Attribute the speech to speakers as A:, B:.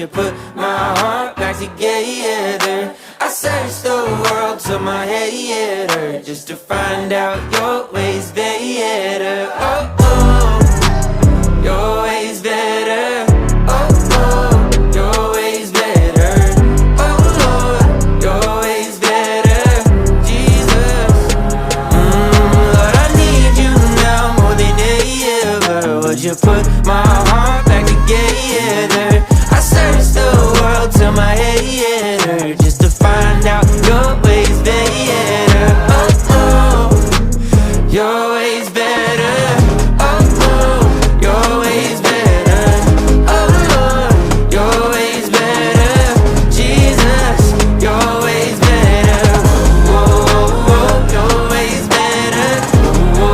A: you put my heart back together? I searched the world till my head hurt, just to find out your ways better. Oh, oh, your ways better. Oh, oh, your ways better. Oh, Lord, your ways better. Jesus, Lord, I need you now more than ever. Would you put